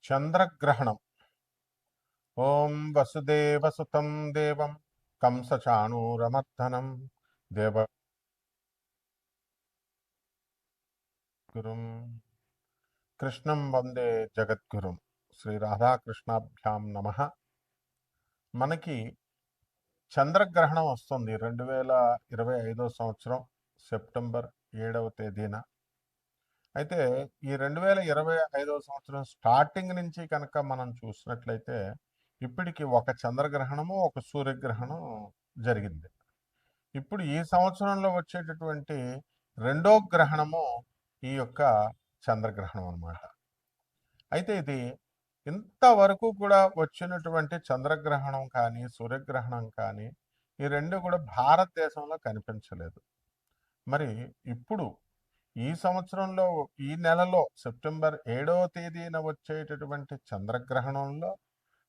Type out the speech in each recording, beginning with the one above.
చంద్రగ్రహణం. ఓం వసుదేవసుతం దేవం కంసచాణూరమర్దనం దేవగురుం కృష్ణం వందే జగద్గురుం. శ్రీ రాధాకృష్ణాభ్యాం నమ. మనకి చంద్రగ్రహణం వస్తుంది 2025 సంవత్సరం సెప్టెంబర్ 7వ తేదీన. అయితే ఈ 2025 సంవత్సరం స్టార్టింగ్ నుంచి కనుక మనం చూసినట్లయితే ఇప్పటికి ఒక చంద్రగ్రహణము ఒక సూర్యగ్రహణం జరిగింది. ఇప్పుడు ఈ సంవత్సరంలో వచ్చేటటువంటి రెండో గ్రహణము ఈ యొక్క చంద్రగ్రహణం అన్నమాట. అయితే ఇది ఇంతవరకు కూడా వచ్చినటువంటి చంద్రగ్రహణం కానీ సూర్యగ్రహణం కానీ ఈ రెండు కూడా భారతదేశంలో కనిపించలేదు. మరి ఇప్పుడు ఈ సంవత్సరంలో ఈ నెలలో సెప్టెంబర్ 7వ తేదీన వచ్చేటటువంటి చంద్రగ్రహణంలో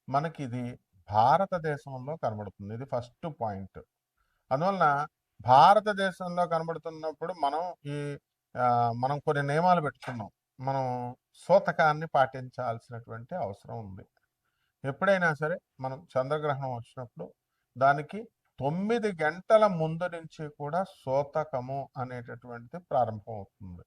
మనకి ఇది భారతదేశంలో కనబడుతుంది. ఇది ఫస్ట్ పాయింట్. అందువలన భారతదేశంలో కనబడుతున్నప్పుడు మనం కొన్ని నియమాలు పెట్టుకున్నాం. మనం సూతకాన్ని పాటించాల్సినటువంటి అవసరం ఉంది. ఎప్పుడైనా సరే మనం చంద్రగ్రహణం వచ్చినప్పుడు దానికి 9 గంటల ముందు నుంచి కూడా సూతకము అనేటటువంటిది ప్రారంభం అవుతుంది.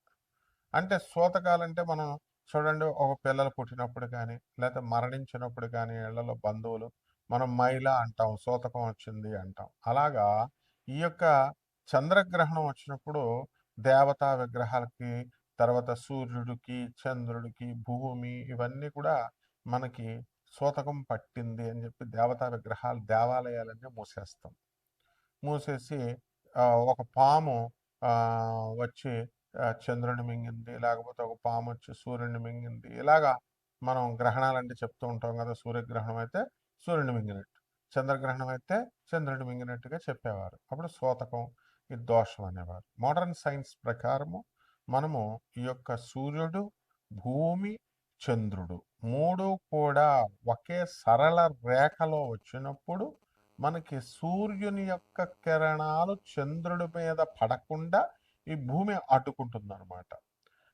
అంటే సూతకాలంటే మనం చూడండి, ఒక పిల్లలు పుట్టినప్పుడు కానీ లేదా మరణించినప్పుడు కానీ ఇళ్లలో బంధువులు మనం మైల అంటాం, సూతకం వచ్చింది అంటాం. అలాగా ఈ యొక్క చంద్రగ్రహణం వచ్చినప్పుడు దేవతా విగ్రహాలకి, తర్వాత సూర్యుడికి, చంద్రుడికి, భూమి ఇవన్నీ కూడా మనకి సూతకం పట్టింది అని చెప్పి దేవతా విగ్రహాలు, దేవాలయాలన్నీ మూసేస్తాం. మూసేసి ఒక పాము వచ్చి చంద్రుని మింగింది, లేకపోతే ఒక పాము వచ్చి సూర్యుని మింగింది. ఇలాగా మనం గ్రహణాలంటే చెప్తూ ఉంటాం కదా. సూర్యగ్రహణం అయితే సూర్యుని మింగినట్టు, చంద్రగ్రహణం అయితే చంద్రుని మింగినట్టుగా చెప్పేవారు. అప్పుడు సూతకం, ఇది దోషం అనేవారు. మోడర్న్ సైన్స్ ప్రకారము మనము ఈ యొక్క సూర్యుడు, భూమి, చంద్రుడు మూడు కూడా ఒకే సరళ రేఖలో వచ్చినప్పుడు మనకి సూర్యుని యొక్క కిరణాలు చంద్రుడి మీద పడకుండా ఈ భూమి అడ్డుకుంటుంది అనమాట.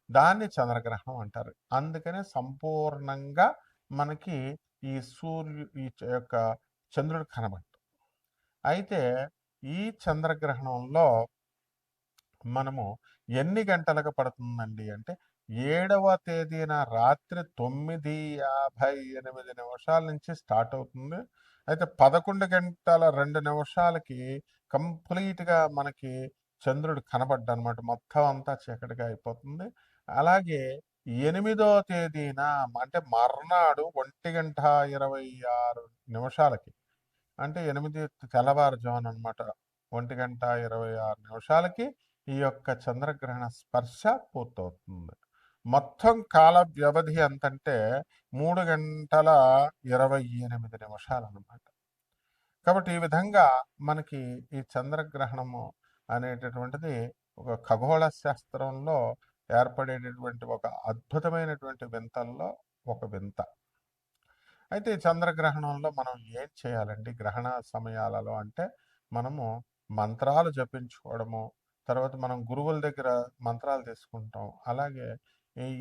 దాన్ని చంద్రగ్రహణం అంటారు. అందుకనే సంపూర్ణంగా మనకి ఈ యొక్క చంద్రుడు కనబడదు. అయితే ఈ చంద్రగ్రహణంలో మనము ఎన్ని గంటలకు పడుతుందండి అంటే 7వ తేదీన రాత్రి 9:58 నుంచి స్టార్ట్ అవుతుంది. అయితే 11 గంటల 2 నిమిషాలకి కంప్లీట్గా మనకి చంద్రుడు కనబడ్డనమాట. మొత్తం అంతా చీకటిగా అయిపోతుంది. అలాగే 8వ తేదీన అంటే మర్నాడు 1:26 అంటే 8 తెల్లవారుజామున అనమాట. 1:26 ఈ యొక్క చంద్రగ్రహణ స్పర్శ పూర్తవుతుంది. మొత్తం కాల వ్యవధి ఎంతంటే 3:28 అనమాట. కాబట్టి ఈ విధంగా మనకి ఈ చంద్రగ్రహణము అనేటటువంటిది ఒక ఖగోళ శాస్త్రంలో ఏర్పడేటటువంటి ఒక అద్భుతమైనటువంటి వింతల్లో ఒక వింత. అయితే ఈ చంద్రగ్రహణంలో మనం ఏం చేయాలండి గ్రహణ సమయాలలో అంటే మనము మంత్రాలు జపించుకోవడము, తర్వాత మనం గురువుల దగ్గర మంత్రాలు తీసుకుంటాం. అలాగే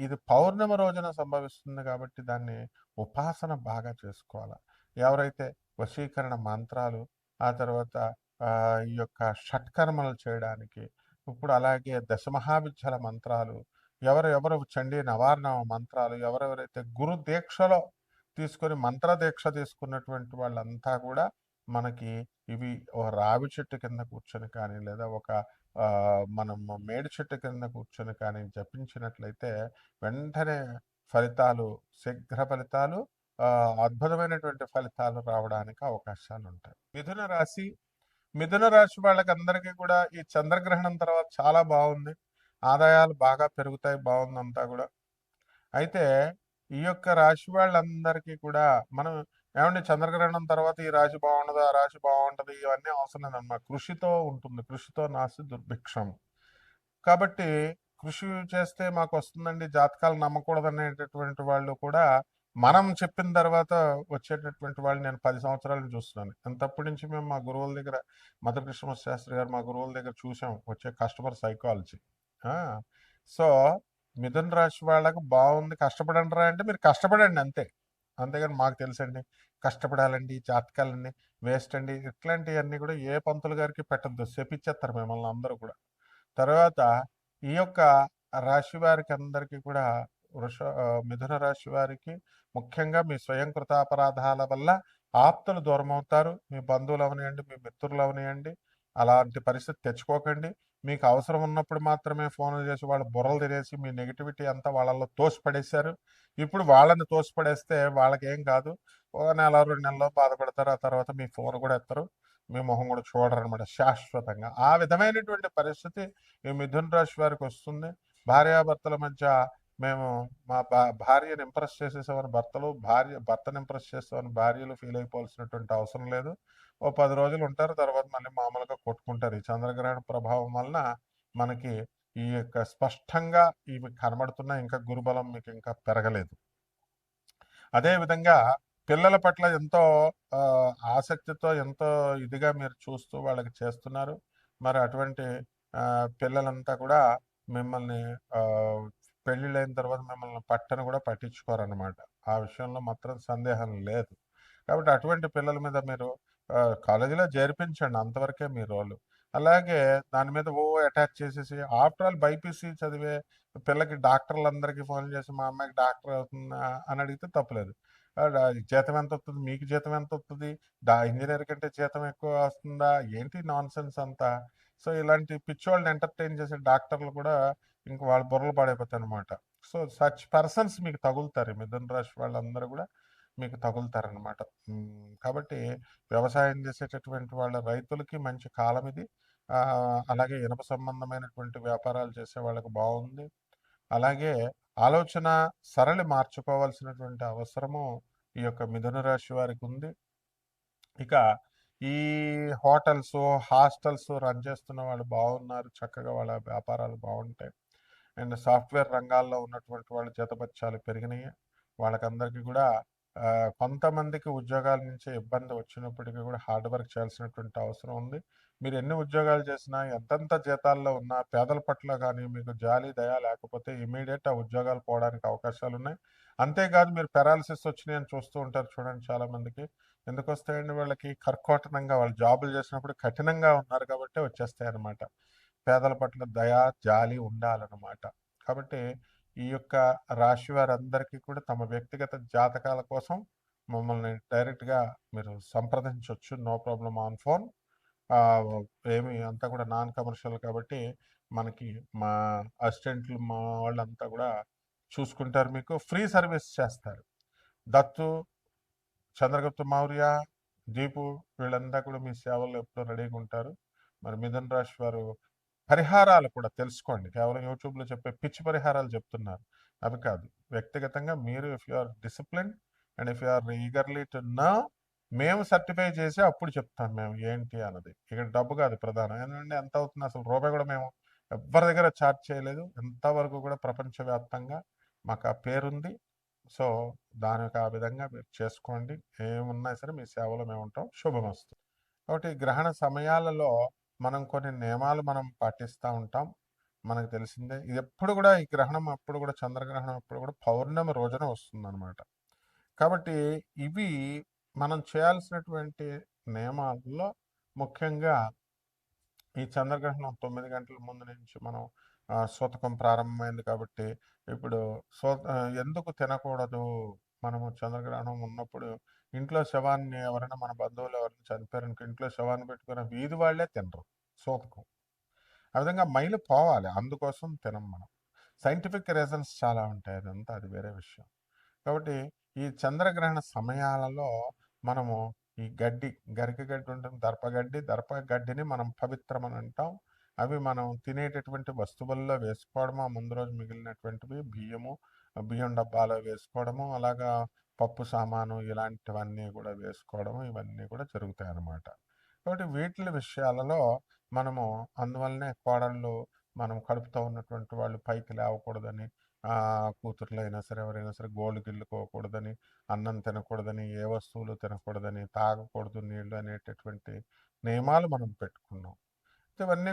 ఇది పౌర్ణమి రోజున సంభవిస్తుంది కాబట్టి దాన్ని ఉపాసన బాగా చేసుకోవాలి. ఎవరైతే వశీకరణ మంత్రాలు, ఆ తర్వాత ఈ యొక్క షట్కర్మలు చేయడానికి, ఇప్పుడు అలాగే దశమహావిద్యల మంత్రాలు, ఎవరెవరు చండీ నవార్ణ మంత్రాలు, ఎవరెవరైతే గురు దీక్షలో తీసుకొని మంత్రదీక్ష తీసుకున్నటువంటి వాళ్ళంతా కూడా మనకి ఇవి రావి చెట్టు కింద కూర్చొని కానీ లేదా ఒక మనం మేడి చెట్టు కింద కూర్చొని కానీ జపించినట్లయితే వెంటనే ఫలితాలు, శీఘ్ర ఫలితాలు, అద్భుతమైనటువంటి ఫలితాలు రావడానికి అవకాశాలు ఉంటాయి. మిథున రాశి వాళ్ళకి అందరికీ కూడా ఈ చంద్రగ్రహణం తర్వాత చాలా బాగుంది. ఆదాయాలు బాగా పెరుగుతాయి, బాగుందంతా కూడా. అయితే ఈ యొక్క రాశి వాళ్ళందరికీ కూడా మనం ఏమంటే చంద్రగ్రహణం తర్వాత ఈ రాశి బాగుండదు, ఆ రాశి బాగుంటుంది, ఇవన్నీ అవసరం లేదన్నమాట. కృషితో ఉంటుంది. కృషితో నాస్తి దుర్భిక్షం. కాబట్టి కృషి చేస్తే మాకు వస్తుందండి, జాతకాలు నమ్మకూడదు అనేటటువంటి వాళ్ళు కూడా మనం చెప్పిన తర్వాత వచ్చేటటువంటి వాళ్ళు నేను 10 సంవత్సరాలను చూస్తున్నాను. అంతప్పటి నుంచి మేము మా గురువుల దగ్గర, మధుకృష్ణ శాస్త్రి గారు మా గురువుల దగ్గర చూసాం వచ్చే కస్టమర్ సైకాలజీ. సో మిథున రాశి వాళ్ళకి బాగుంది కష్టపడండిరా అంటే మీరు కష్టపడండి అంతే. అంతేగాని మాకు తెలుసండి కష్టపడాలండి జాతకాలన్నీ వేస్ట్ అండి ఇట్లాంటివన్నీ కూడా ఏ పంతులు గారికి పెట్టద్దు, శపిచ్చేస్తారు మిమ్మల్ని అందరూ కూడా. తర్వాత ఈ యొక్క రాశి వారికి అందరికీ కూడా మిథున రాశి వారికి ముఖ్యంగా మీ స్వయం కృతాపరాధాల వల్ల ఆప్తులు దూరం అవుతారు. మీ బంధువులు అవనియండి, మీ మిత్రులు అవనియండి, అలాంటి పరిస్థితి తెచ్చుకోకండి. మీకు అవసరం ఉన్నప్పుడు మాత్రమే ఫోన్లు చేసి వాళ్ళు బుర్రలు తినేసి మీ నెగిటివిటీ అంతా వాళ్ళల్లో తోసిపడేశారు. ఇప్పుడు వాళ్ళని తోసిపడేస్తే వాళ్ళకేం కాదు, ఒక నెల 2 నెలల్లో బాధపడతారు. ఆ తర్వాత మీ ఫోన్ కూడా ఎత్తరు, మీ మొహం కూడా చూడరు అనమాట శాశ్వతంగా. ఆ విధమైనటువంటి పరిస్థితి ఈ మిథున రాశి వారికి వస్తుంది. భార్యాభర్తల మధ్య మేము మా భార్యను ఇంప్రెస్ చేసేసామని భర్తలు, భర్తను ఇంప్రెస్ చేస్తామని భార్యలు ఫీల్ అయిపోవాల్సినటువంటి అవసరం లేదు. ఓ 10 రోజులు ఉంటారు, తర్వాత మళ్ళీ మామూలుగా కొట్టుకుంటారు. ఈ చంద్రగ్రహణ ప్రభావం వలన మనకి ఈ యొక్క స్పష్టంగా ఇవి కనబడుతున్నా ఇంకా గురుబలం మీకు ఇంకా పెరగలేదు. అదేవిధంగా పిల్లల పట్ల ఎంతో ఆసక్తితో ఎంతో ఇదిగా మీరు చూస్తూ వాళ్ళకి చేస్తున్నారు. మరి అటువంటి పిల్లలంతా కూడా మిమ్మల్ని పెళ్ళిళ్ళైన తర్వాత మిమ్మల్ని పట్టను కూడా పట్టించుకోరన్నమాట. ఆ విషయంలో మాత్రం సందేహం లేదు. కాబట్టి అటువంటి పిల్లల మీద మీరు కాలేజీలో చేర్పించండి, అంతవరకే మీ రోలు. అలాగే దాని మీద అటాచ్ చేసేసి ఆఫ్టర్ ఆల్ బైపీసీ చదివే పిల్లకి డాక్టర్లందరికీ ఫోన్ చేసి మా అమ్మాయికి డాక్టర్ అవుతుందా అని అడిగితే తప్పులేదు. జీతం ఎంత వస్తుంది, మీకు జీతం ఎంత వస్తుంది, ఇంజనీర్ కంటే జీతం ఎక్కువ వస్తుందా, ఏంటి నాన్ సెన్స్ అంతా. సో ఇలాంటి పిచ్చోళ్ళని ఎంటర్టైన్ చేసే డాక్టర్లు కూడా ఇంక వాళ్ళ బుర్రలు పడైపోతాయి అనమాట. సో సచ్ పర్సన్స్ మీకు తగులుతారు, మిథున రాశి వాళ్ళందరూ కూడా మీకు తగులుతారనమాట. కాబట్టి వ్యవసాయం చేసేటటువంటి వాళ్ళ రైతులకి మంచి కాలం ఇది. అలాగే ఇనుప సంబంధమైనటువంటి వ్యాపారాలు చేసే వాళ్ళకి బాగుంది. అలాగే ఆలోచన సరళి మార్చుకోవాల్సినటువంటి అవసరము ఈ యొక్క మిథున రాశి వారికి ఉంది. ఇక ఈ హోటల్స్, హాస్టల్స్ రన్ చేస్తున్న వాళ్ళు బాగున్నారు, చక్కగా వాళ్ళ వ్యాపారాలు బాగుంటాయి. అండ్ సాఫ్ట్వేర్ రంగాల్లో ఉన్నటువంటి వాళ్ళు జీతభత్యాలు పెరిగినాయి. వాళ్ళకందరికీ కూడా కొంతమందికి ఉద్యోగాల నుంచి ఇబ్బంది వచ్చినప్పటికీ కూడా హార్డ్ వర్క్ చేయాల్సినటువంటి అవసరం ఉంది. మీరు ఎన్ని ఉద్యోగాలు చేసినా ఎంతెంత జీతాల్లో ఉన్నా పేదల పట్ల కానీ మీకు జాలి దయ లేకపోతే ఇమీడియట్ ఆ ఉద్యోగాలు పోవడానికి అవకాశాలు ఉన్నాయి. అంతేకాదు మీరు పెరాలసిస్ వచ్చినాయి అని చూస్తూ ఉంటారు చూడండి చాలామందికి. ఎందుకు వస్తాయండి వాళ్ళకి? కర్కోటనంగా వాళ్ళు జాబులు చేసినప్పుడు కఠినంగా ఉన్నారు కాబట్టి వచ్చేస్తాయి అన్నమాట. పేదల పట్ల దయ జాలి ఉండాలన్నమాట. కాబట్టి ఈ యొక్క రాశి వారందరికీ కూడా తమ వ్యక్తిగత జాతకాల కోసం మమ్మల్ని డైరెక్ట్గా మీరు సంప్రదించవచ్చు, నో ప్రాబ్లం ఆన్ ఫోన్. ఏమి అంతా కూడా నాన్ కమర్షియల్ కాబట్టి మనకి మా అసిస్టెంట్లు మా వాళ్ళంతా కూడా చూసుకుంటారు, మీకు ఫ్రీ సర్వీస్ చేస్తారు. దత్తు, చంద్రగుప్త మౌర్య, దీపు వీళ్ళంతా కూడా మీ సేవల్లో ఎప్పుడూ రెడీగా ఉంటారు. మరి మిథున రాశి వారు పరిహారాలు కూడా తెలుసుకోండి. కేవలం యూట్యూబ్లో చెప్పే పిచ్చి పరిహారాలు చెప్తున్నారు, అవి కాదు. వ్యక్తిగతంగా మీరు if you are discipline and if you are eagerly to know, మేము సర్టిఫై చేసి అప్పుడు చెప్తాం మేము ఏంటి అన్నది. ఇక్కడ డబ్బు కాదు ప్రధానం. ఎందుకంటే ఎంత అవుతుంది అసలు రూపాయి కూడా మేము ఎవ్వరి దగ్గర ఛార్జ్ చేయలేదు. ఎంతవరకు కూడా ప్రపంచవ్యాప్తంగా మాకు ఆ పేరుంది. సో దానికి ఆ విధంగా మీరు చేసుకోండి. ఏమున్నా సరే మీ సేవలో మేము ఉంటాం. శుభమస్తు. కాబట్టి గ్రహణ సమయాలలో మనం కొన్ని నియమాలు మనం పాటిస్తూ ఉంటాం. మనకు తెలిసిందే ఇది ఎప్పుడు కూడా ఈ గ్రహణం అప్పుడు కూడా చంద్రగ్రహణం అప్పుడు కూడా పౌర్ణమి రోజున వస్తుందన్నమాట. కాబట్టి ఇవి మనం చేయాల్సినటువంటి నియమాల్లో ముఖ్యంగా ఈ చంద్రగ్రహణం 9 గంటల ముందు నుంచి మనం సూతకం ప్రారంభమైంది కాబట్టి ఇప్పుడు ఎందుకు తినకూడదు? మనము చంద్రగ్రహణం ఉన్నప్పుడు ఇంట్లో శవాన్ని ఎవరైనా మన బంధువులు ఎవరైనా చనిపోయారనుకో ఇంట్లో శవాన్ని పెట్టుకున్న వీధి వాళ్ళే తినరు సూతకం. ఆ విధంగా మైలు పోవాలి, అందుకోసం తినం మనం. సైంటిఫిక్ రీజన్స్ చాలా ఉంటాయి, అదంతా అది వేరే విషయం. కాబట్టి ఈ చంద్రగ్రహణ సమయాలలో మనము ఈ గడ్డి, గరిక గడ్డి ఉంటుంది, దర్పగడ్డి, దర్పగడ్డిని మనం పవిత్రం అని అంటాం. అవి మనం తినేటటువంటి వస్తువుల్లో వేసుకోవడము, ఆ ముందు రోజు మిగిలినటువంటివి బియ్యము, బియ్యం డబ్బాలో వేసుకోవడము, అలాగా పప్పు సామాను ఇలాంటివన్నీ కూడా వేసుకోవడము, ఇవన్నీ కూడా జరుగుతాయి అన్నమాట. కాబట్టి వీటి విషయాలలో మనము అందువల్లనే కోడళ్ళు మనం కడుపుతో ఉన్నటువంటి వాళ్ళు పైకి లేవకూడదని, కూతుర్లు అయినా సరే ఎవరైనా సరే గోళ్ళు గిల్లుకోకూడదని, అన్నం తినకూడదని, ఏ వస్తువులు తినకూడదని, తాగకూడదు నీళ్లు అనేటటువంటి నియమాలు మనం పెట్టుకున్నాం. ఇవన్నీ